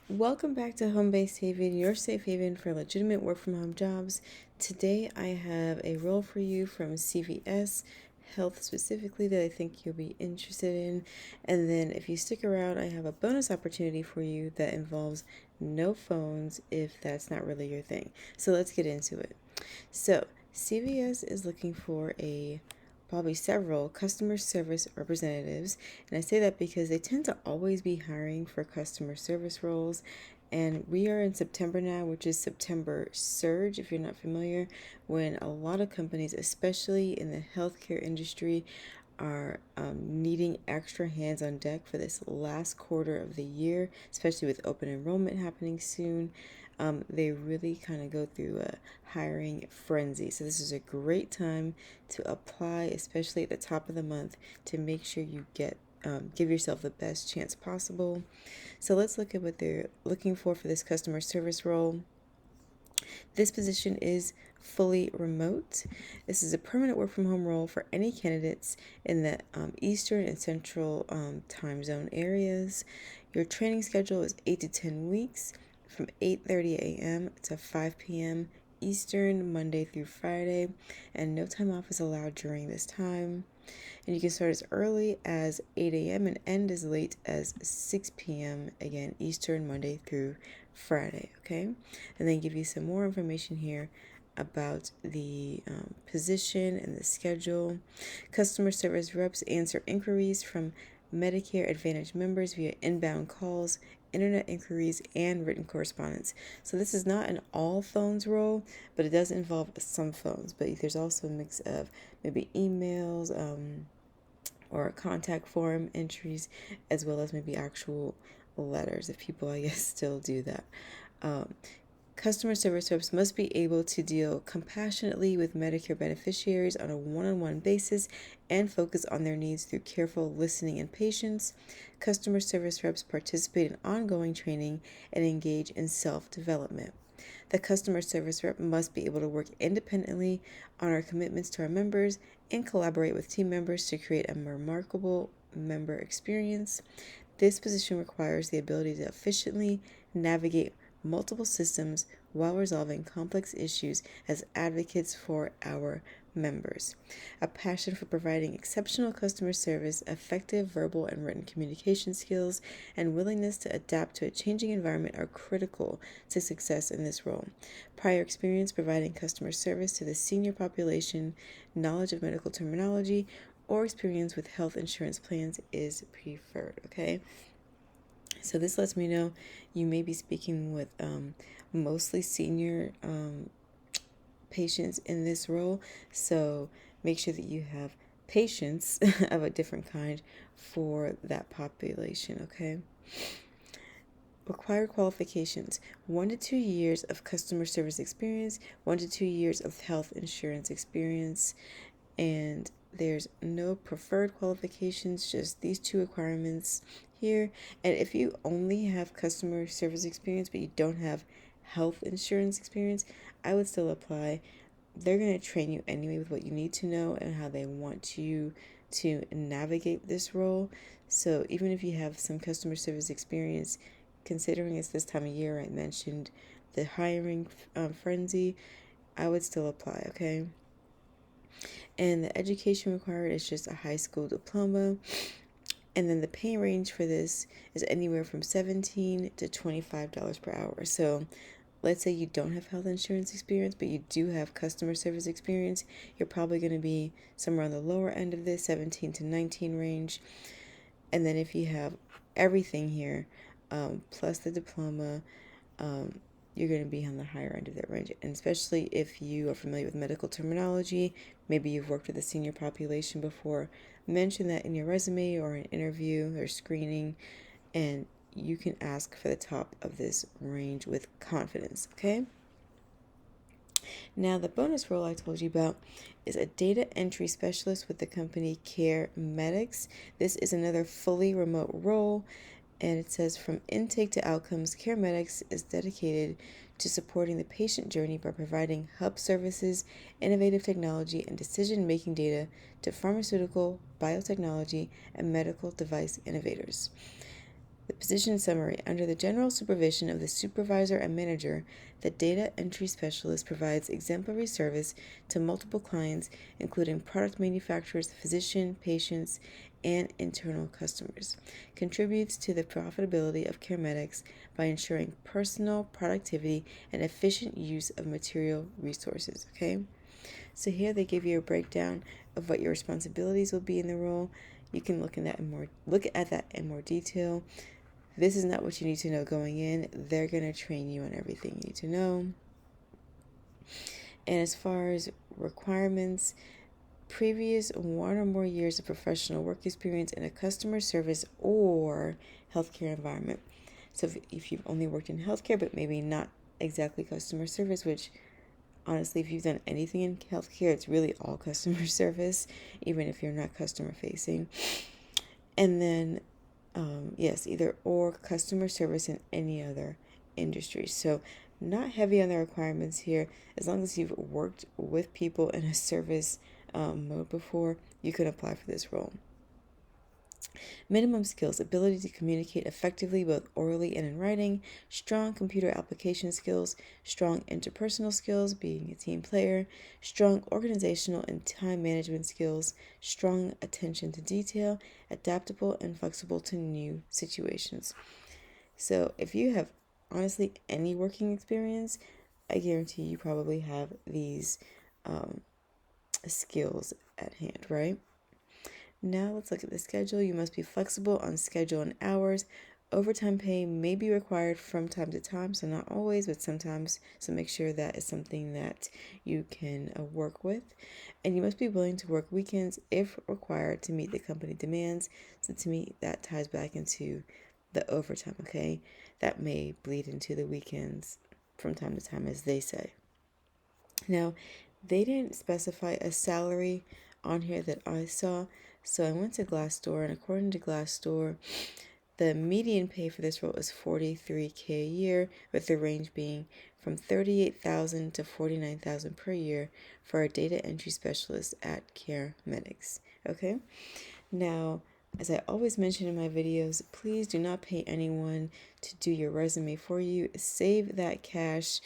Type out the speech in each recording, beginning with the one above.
Welcome back to Home Based Haven, your safe haven for legitimate work from home jobs. Today I have a role for you from CVS Health specifically that I think you'll be interested in. And then if you stick around, I have a bonus opportunity for you that involves no phones if that's not really your thing. So let's get into it. So CVS is looking for probably several customer service representatives. And I say that because they tend to always be hiring for customer service roles. And we are in September now, which is September surge, if you're not familiar, when a lot of companies, especially in the healthcare industry, are needing extra hands on deck for this last quarter of the year, especially with open enrollment happening soon. They really kind of go through a hiring frenzy. So this is a great time to apply, especially at the top of the month, to make sure you give yourself the best chance possible. So let's look at what they're looking for this customer service role. This position is fully remote. This is a permanent work from home role for any candidates in the Eastern and Central time zone areas. Your training schedule is 8 to 10 weeks from 8:30 a.m. to 5 p.m. Eastern, Monday through Friday, and no time off is allowed during this time. And you can start as early as 8 a.m. and end as late as 6 p.m. again, Eastern, Monday through Friday, okay? And then give you some more information here about the position and the schedule. Customer service reps answer inquiries from Medicare Advantage members via inbound calls, internet inquiries, and written correspondence. So this is not an all phones role, but it does involve some phones. But there's also a mix of maybe emails, or contact form entries, as well as maybe actual letters, if people, I guess, still do that. Customer service reps must be able to deal compassionately with Medicare beneficiaries on a one-on-one basis and focus on their needs through careful listening and patience. Customer service reps participate in ongoing training and engage in self-development. The customer service rep must be able to work independently, honor commitments to our members, and collaborate with team members to create a remarkable member experience. This position requires the ability to efficiently navigate multiple systems while resolving complex issues as advocates for our members. A passion for providing exceptional customer service, effective verbal and written communication skills, and willingness to adapt to a changing environment are critical to success in this role. Prior experience providing customer service to the senior population, knowledge of medical terminology, or experience with health insurance plans is preferred, okay? So this lets me know you may be speaking with mostly senior patients in this role. So make sure that you have patience of a different kind for that population, okay? Required qualifications: 1 to 2 years of customer service experience, 1 to 2 years of health insurance experience, and there's no preferred qualifications, just these two requirements here. And if you only have customer service experience but you don't have health insurance experience, I would still apply. They're going to train you anyway with what you need to know and how they want you to navigate this role. So even if you have some customer service experience, considering it's this time of year, I mentioned the hiring frenzy, I would still apply, okay? And the education required is just a high school diploma. And then the pay range for this is anywhere from $17 to $25 per hour. So let's say you don't have health insurance experience, but you do have customer service experience, you're probably going to be somewhere on the lower end of this, 17 to 19 range. And then if you have everything here, plus the diploma, you're going to be on the higher end of that range. And especially if you are familiar with medical terminology, maybe you've worked with a senior population before, mention that in your resume or an interview or screening, and you can ask for the top of this range with confidence, okay? Now, the bonus role I told you about is a data entry specialist with the company CareMetx. This is another fully remote role, and it says from intake to outcomes, CareMetx is dedicated to supporting the patient journey by providing hub services, innovative technology, and decision-making data to pharmaceutical, biotechnology, and medical device innovators. The position summary: under the general supervision of the supervisor and manager, the data entry specialist provides exemplary service to multiple clients, including product manufacturers, physician, patients, and internal customers. Contributes to the profitability of CareMetx by ensuring personal productivity and efficient use of material resources. Okay, so here they give you a breakdown of what your responsibilities will be in the role. You can look at that in more detail. This is not what you need to know going in. They're going to train you on everything you need to know. And as far as requirements, previous 1 or more years of professional work experience in a customer service or healthcare environment. So if you've only worked in healthcare, but maybe not exactly customer service, which honestly, if you've done anything in healthcare, it's really all customer service, even if you're not customer facing. And then yes, either or customer service in any other industry. So not heavy on the requirements here. As long as you've worked with people in a service mode before, you can apply for this role. Minimum skills: ability to communicate effectively both orally and in writing, strong computer application skills, strong interpersonal skills, being a team player, strong organizational and time management skills, strong attention to detail, adaptable and flexible to new situations. So if you have honestly any working experience, I guarantee you probably have these skills at hand, right? Now let's look at the schedule. You must be flexible on schedule and hours. Overtime pay may be required from time to time, so not always, but sometimes. So make sure that is something that you can work with. And you must be willing to work weekends if required to meet the company demands. So to me, that ties back into the overtime, okay? That may bleed into the weekends from time to time, as they say. Now, they didn't specify a salary on here that I saw, so I went to Glassdoor, and according to Glassdoor, the median pay for this role is $43K a year, with the range being from $38,000 to $49,000 per year for a data entry specialist at CareMetx. Okay? Now, as I always mention in my videos, please do not pay anyone to do your resume for you. Save that cash.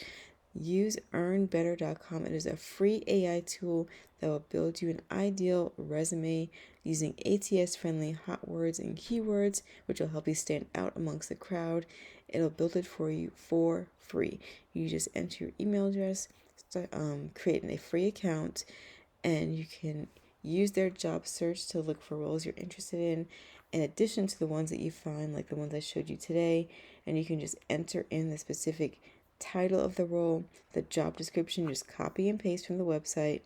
Use earnbetter.com. It is a free AI tool that will build you an ideal resume using ATS-friendly hot words and keywords, which will help you stand out amongst the crowd. It'll build it for you for free. You just enter your email address, create a free account, and you can use their job search to look for roles you're interested in addition to the ones that you find, like the ones I showed you today. And you can just enter in the specific title of the role, the job description, just copy and paste from the website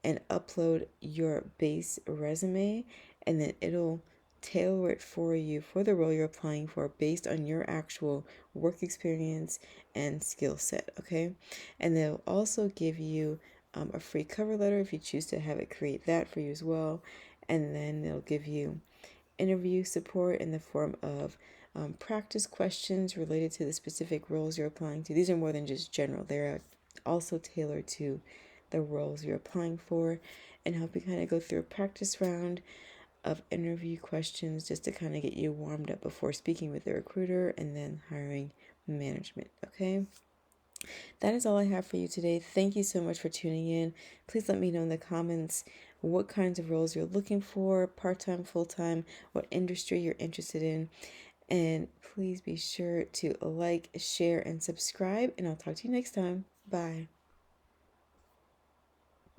and upload your base resume, and then it'll tailor it for you for the role you're applying for based on your actual work experience and skill set, okay? And they'll also give you a free cover letter if you choose to have it create that for you as well. And then they'll give you interview support in the form of practice questions related to the specific roles you're applying to. These are more than just general, they're also tailored to the roles you're applying for, and help you kind of go through a practice round of interview questions just to kind of get you warmed up before speaking with the recruiter and then hiring management. Okay, that is all I have for you today. Thank you so much for tuning in. Please let me know in the comments what kinds of roles you're looking for, part-time, full-time, what industry you're interested in. And please be sure to like, share, and subscribe. And I'll talk to you next time. Bye.